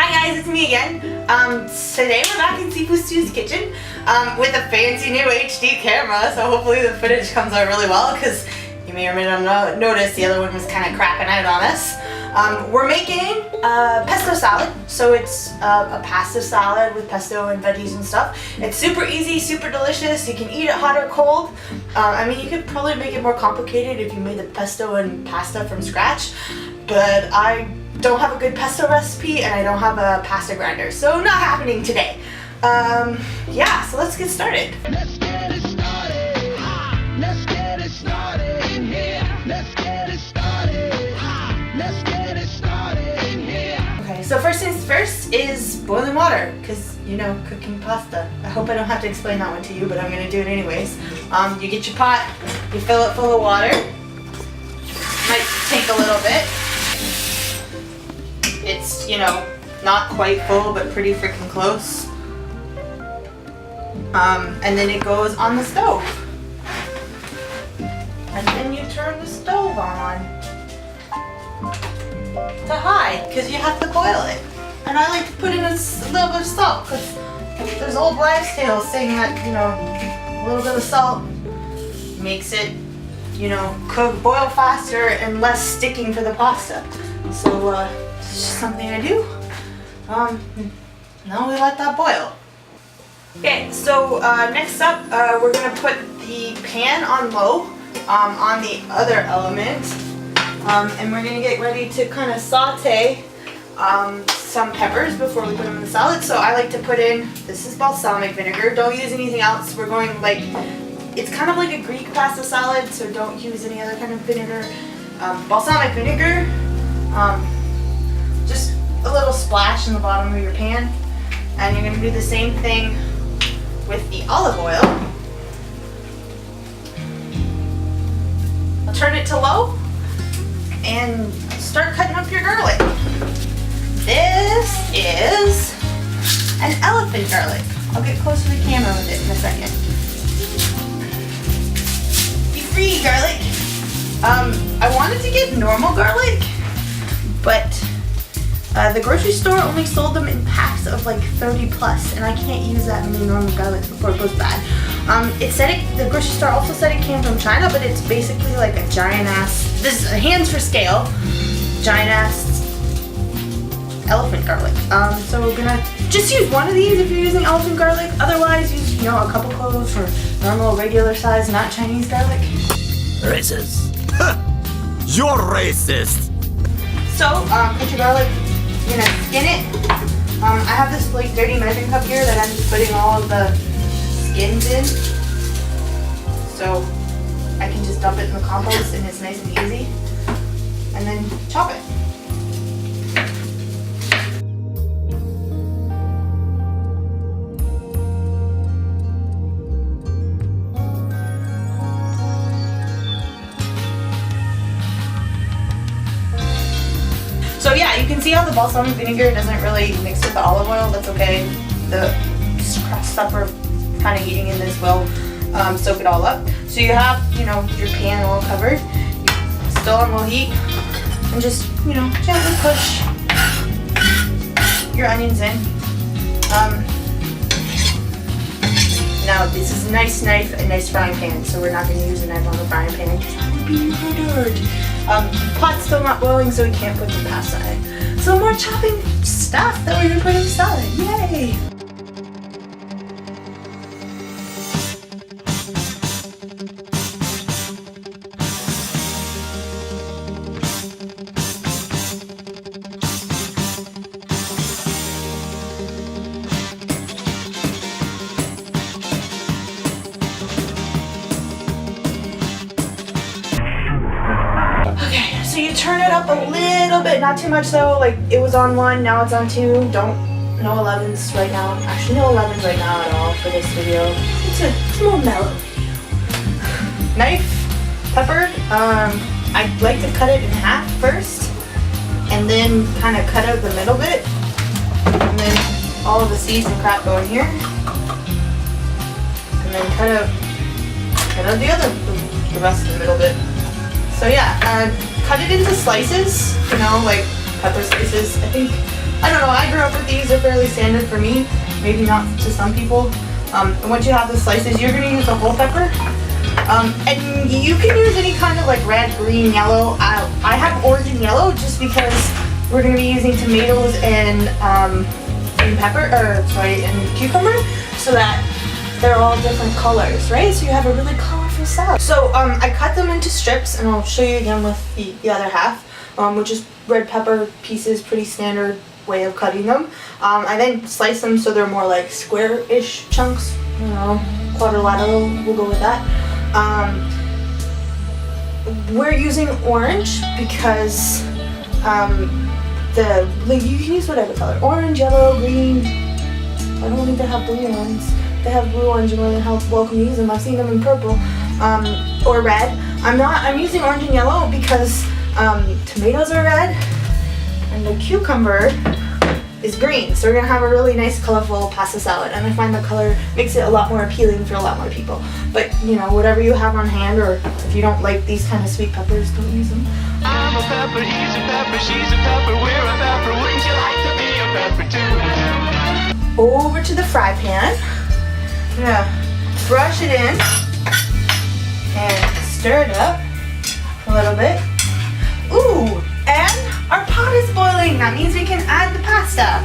Hi guys, it's me again. Today we're back in Sifu Stu's kitchen with a fancy new HD camera, so hopefully the footage comes out really well because you may or may not notice the other one was kind of crapping out on us. We're making pesto salad, so it's a pasta salad with pesto and veggies and stuff. It's super easy, super delicious. You can eat it hot or cold. I mean, you could probably make it more complicated if you made the pesto and pasta from scratch, but I don't have a good pesto recipe and I don't have a pasta grinder, so not happening today. Yeah, so let's get started. Let's get it started. Let's get it started in here. Let's get it started. Let's get it started in here. Okay, so first things first is boiling water, because you know, cooking pasta. I hope I don't have to explain that one to you, but I'm gonna do it anyways. You get your pot, you fill it full of water. Might take a little bit. It's, you know, not quite full, but pretty freaking close. And then it goes on the stove. And then you turn the stove on to high, because you have to boil it. And I like to put in a little bit of salt, because there's old wives' tales saying that, you know, a little bit of salt makes it, you know, boil faster and less sticking for the pasta. So, it's just something I do. Now we let that boil. Okay, so next up, we're gonna put the pan on low on the other element, and we're gonna get ready to kind of saute some peppers before we put them in the salad. So I like to put in, this is balsamic vinegar. Don't use anything else. We're going like, it's kind of like a Greek pasta salad, so don't use any other kind of vinegar. Balsamic vinegar. Just a little splash in the bottom of your pan, and you're going to do the same thing with the olive oil. I'll turn it to low and start cutting up your garlic. This is an elephant garlic. I'll get close to the camera with it in a second. Be free, garlic. I wanted to get normal garlic, but the grocery store only sold them in packs of like 30 plus, and I can't use that many normal garlics before it goes bad. It said the grocery store also said it came from China, but it's basically like a giant ass, this is hands for scale, giant ass elephant garlic. So we're gonna just use one of these if you're using elephant garlic. Otherwise, use, you know, a couple cloves for normal, regular size, not Chinese garlic. Racist. You're racist. So, put your garlic. You're gonna skin it. I have this like dirty measuring cup here that I'm just putting all of the skins in, so I can just dump it in the compost and it's nice and easy. And then chop it. So yeah, you can see how the balsamic vinegar doesn't really mix with the olive oil. That's okay. The stuff we're kind of heating in this will soak it all up. So you have, you know, your pan all covered, still on low heat, and just, you know, gently push your onions in. Now this is a nice knife, a nice frying pan, so we're not going to use a knife on the frying pan because that would be murdered. Pot's still not boiling, so we can't put the pasta in. So more chopping stuff that we're gonna put in the salad. Yay! Okay, so you turn it up a little bit, not too much though, like it was on 1, now it's on 2, no 11s right now, actually no 11s right now at all for this video. It's a more mellow video. Knife, pepper, I like to cut it in half first, and then kind of cut out the middle bit, and then all of the seeds and crap go in here, and then cut out the rest of the middle bit. So yeah, cut it into slices, you know, like pepper slices. I think I don't know, I grew up with these, they're fairly standard for me, maybe not to some people. And once you have the slices, you're gonna use the whole pepper. And you can use any kind of like red, green, yellow. I have orange and yellow just because we're gonna be using tomatoes and cucumber, so that they're all different colors, right? So you have a really colorful salad. So I cut them into strips, and I'll show you again with the other half, which is red pepper pieces, pretty standard way of cutting them. I then slice them so they're more like square-ish chunks, you know, quadrilateral, we'll go with that. We're using orange because you can use whatever color, orange, yellow, green. I don't think they have blue ones. They have blue ones, you're more than welcome to use them. I've seen them in purple or red. I'm using orange and yellow because tomatoes are red and the cucumber is green. So we're gonna have a really nice colorful pasta salad, and I find the color makes it a lot more appealing for a lot more people. But you know, whatever you have on hand, or if you don't like these kind of sweet peppers, don't use them. I'm a pepper, he's a pepper, she's a pepper, we're a pepper. Wouldn't you like to be a pepper too? Over to the fry pan. I'm gonna brush it in and stir it up a little bit. Ooh, and our pot is boiling. That means we can add the pasta.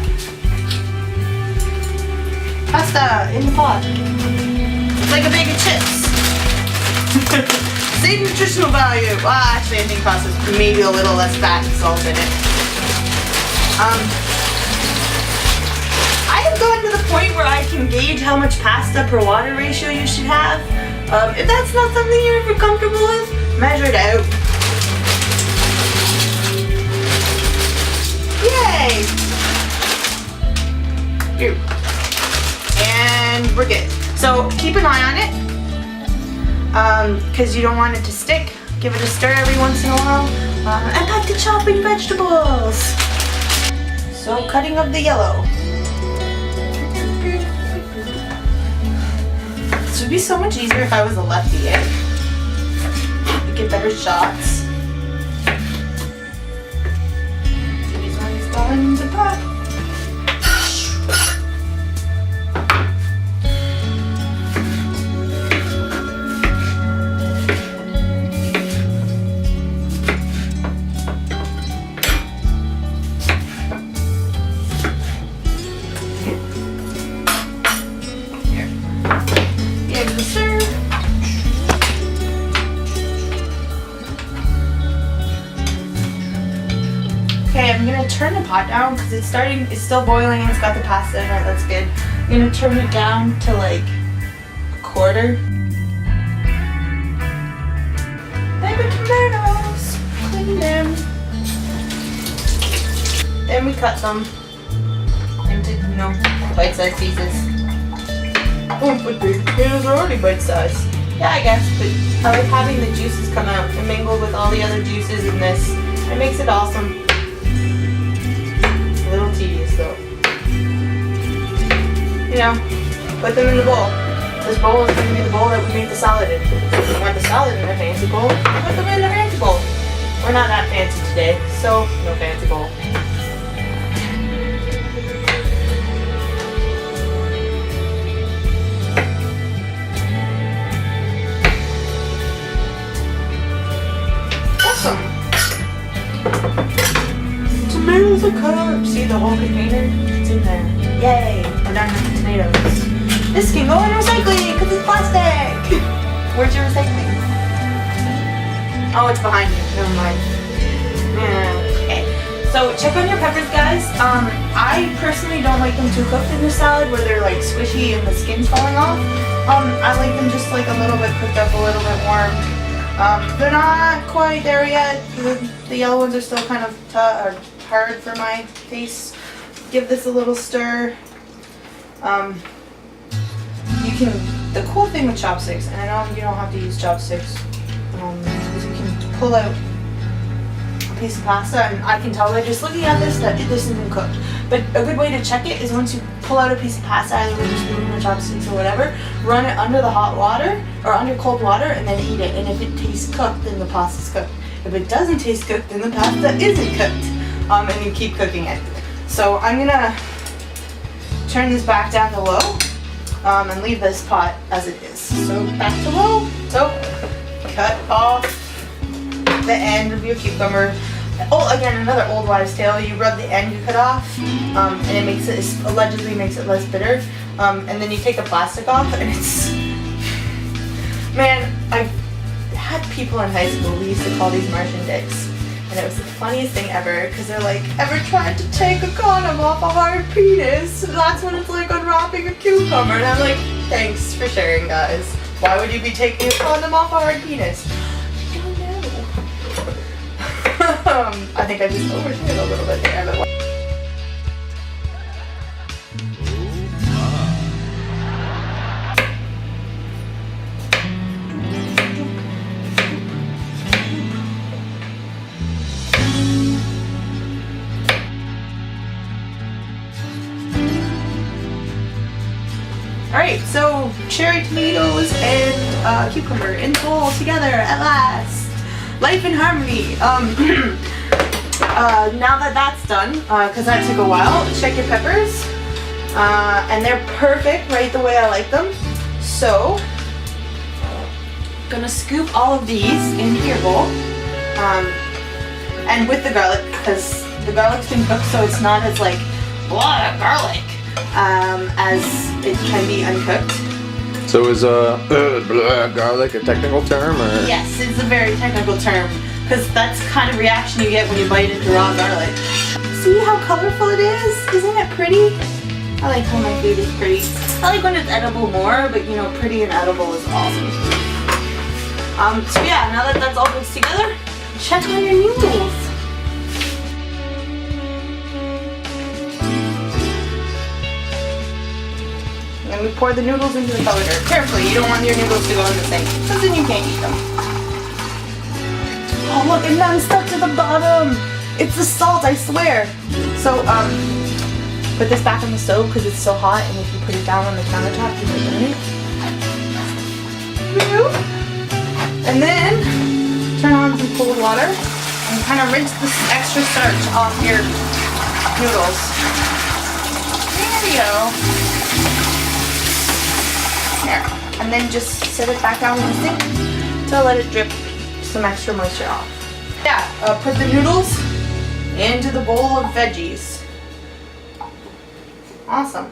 Pasta in the pot. It's like a bag of chips. Same nutritional value. Well, actually, I think pasta's maybe a little less fat and salt in it. I have gotten to the point where I can gauge how much pasta per water ratio you should have. If that's not something you're ever comfortable with, measure it out. Yay! Here. And we're good. So keep an eye on it, because you don't want it to stick. Give it a stir every once in a while. And back to chopping vegetables. So cutting of the yellow. This would be so much easier if I was a lefty, eh? You get better shots. These ones go in the pot. Okay, I'm gonna turn the pot down because it's still boiling and it's got the pasta in it, that's good. I'm gonna turn it down to like a quarter. Baby tomatoes, clean them. Then we cut them into, you know, bite-sized pieces. Oh, but the potatoes are already bite-sized. Yeah, I guess, but I like having the juices come out and mingle with all the other juices in this. It makes it awesome. A little tedious though. You know, put them in the bowl. This bowl is going to be the bowl that we make the salad in. If you want the salad in a fancy bowl, put them in a fancy bowl. We're not that fancy today, so no fancy bowl. Tomatoes are cut up. See the whole container? It's in there. Yay! We're done with the tomatoes. This can go in recycling because it's plastic. Where's your recycling? Oh, it's behind you. Never mind. Yeah. Okay. So check on your peppers, guys. I personally don't like them too cooked in the salad where they're like squishy and the skin's falling off. I like them just like a little bit cooked up, a little bit warm. They're not quite there yet. The yellow ones are still kind of hard for my taste. Give this a little stir. The cool thing with chopsticks, and I know you don't have to use chopsticks, is you can pull out a piece of pasta, and I can tell by just looking at this that this isn't cooked. But a good way to check it is once you pull out a piece of pasta, either with a spoon or chopsticks or whatever, run it under the hot water or under cold water and then eat it. And if it tastes cooked, then the pasta's cooked. If it doesn't taste cooked, then the pasta isn't cooked. And you keep cooking it. So I'm gonna turn this back down to low and leave this pot as it is. So back to low. So cut off the end of your cucumber. Oh, again, another old wives' tale. You rub the end you cut off, and it makes it allegedly makes it less bitter. And then you take the plastic off, and it's, man, I've had people in high school. We used to call these Martian dicks, and it was the funniest thing ever because they're like, ever tried to take a condom off a hard penis? That's what it's like unwrapping a cucumber. And I'm like, thanks for sharing, guys. Why would you be taking a condom off a hard penis? I think I just overdid it a little bit there. But alright, so cherry tomatoes and cucumber in the bowl together at last. Life in harmony. Now that that's done, because that took a while, check your peppers. And they're perfect, right the way I like them. So, I'm gonna scoop all of these into your bowl. And with the garlic, because the garlic's been cooked, so it's not as like, a lot of garlic, as it can be uncooked. So is garlic a technical term, or? Yes, it's a very technical term, because that's the kind of reaction you get when you bite into raw garlic. See how colorful it is? Isn't it pretty? I like when my food is pretty. I like when it's edible more, but you know, pretty and edible is awesome. So yeah, now that that's all mixed together, check on your noodles. And we pour the noodles into the colander. Carefully, you don't want your noodles to go in the sink, because then you can't eat them. Oh look, and none stuck to the bottom. It's the salt, I swear. So, put this back on the stove because it's still hot, and if you put it down on the countertop, you can burn it. And then, turn on some cold water and kind of rinse this extra starch off your noodles. There you go. There. And then just set it back down in the sink to let it drip some extra moisture off. Yeah, put the noodles into the bowl of veggies. Awesome.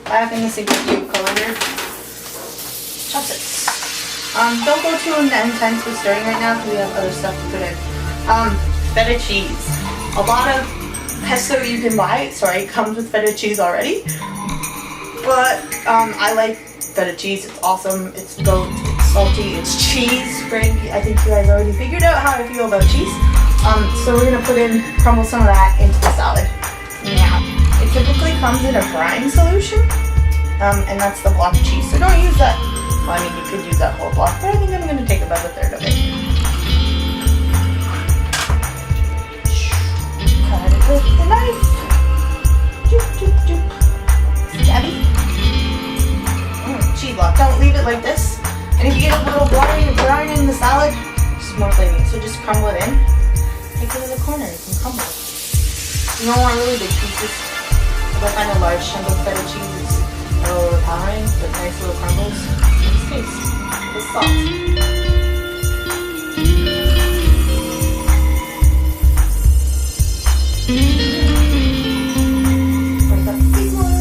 Back in the sink with you, colander. Chopsticks. Don't go too intense with stirring right now because we have other stuff to put in. Feta cheese. A lot of pesto you can buy, comes with feta cheese already. But I like feta cheese. It's awesome. It's goat. It's salty. It's cheese. Right? I think you guys already figured out how I feel about cheese. So we're gonna crumble some of that into the salad. Now, it typically comes in a brine solution, and that's the block cheese. So don't use that. Well, I mean, you could use that whole block, but I think I'm gonna take about a third of it. Cut it with the knife. Doop, doop, doop. Stabby. Cheese block. Don't leave it like this. And if you get a little brine in the salad, just more flavor. So just crumble it in. Take it in the corner. You can crumble it. You don't want really big pieces. If I find a large chunk of feta cheese, it's a little overpowering, but nice little crumbles. Nice taste. With salt. What about the big ones?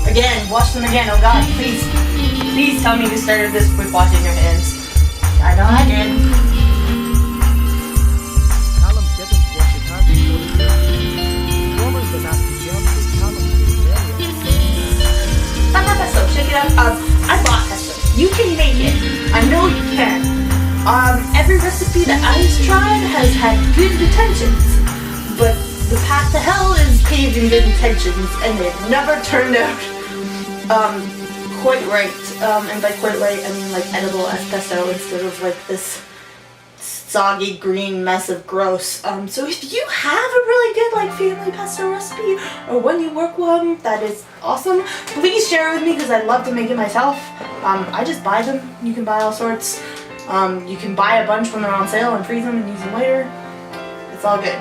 Again, wash them again. Oh God, please tell me you started this with washing your hands. I know I did. Callum didn't wash his hands before he did. Roman the nasty germs with Callum Pesto, check it out. I bought pesto. You can make it. I know you can. Every recipe that I've tried has had good intentions, but the path to hell is paved in good intentions, and they've never turned out quite right. And by quite right, I mean like edible as pesto instead of like this soggy green mess of gross. So if you have a really good like family pesto recipe, or when you work one that is awesome, please share it with me because I'd love to make it myself. I just buy them. You can buy all sorts. You can buy a bunch when they're on sale and freeze them and use them later. It's all good.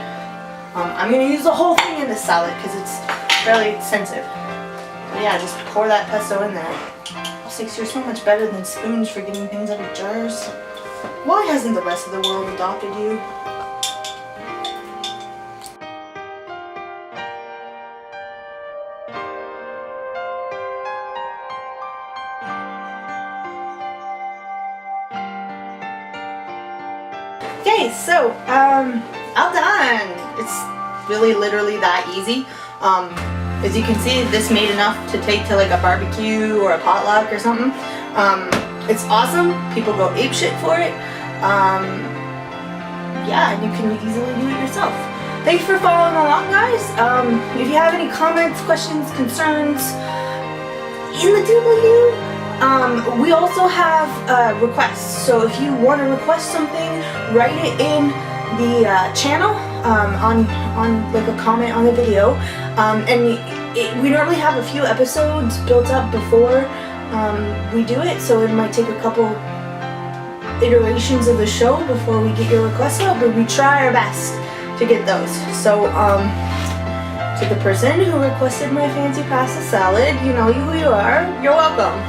I'm gonna use the whole thing in this salad because it's fairly extensive. But yeah, just pour that pesto in there. Six, you're so much better than spoons for getting things out of jars. Why hasn't the rest of the world adopted you? Okay, so all done. It's really literally that easy. As you can see, this made enough to take to like a barbecue or a potluck or something. It's awesome. People go apeshit for it. Yeah, and you can easily do it yourself. Thanks for following along, guys. If you have any comments, questions, concerns in the doobly-doo, we also have requests. So if you want to request something, write it in the channel on like a comment on the video. We normally have a few episodes built up before we do it, so it might take a couple iterations of the show before we get your requests out, but we try our best to get those. So to the person who requested my fancy pasta salad, you know who you are. You're welcome.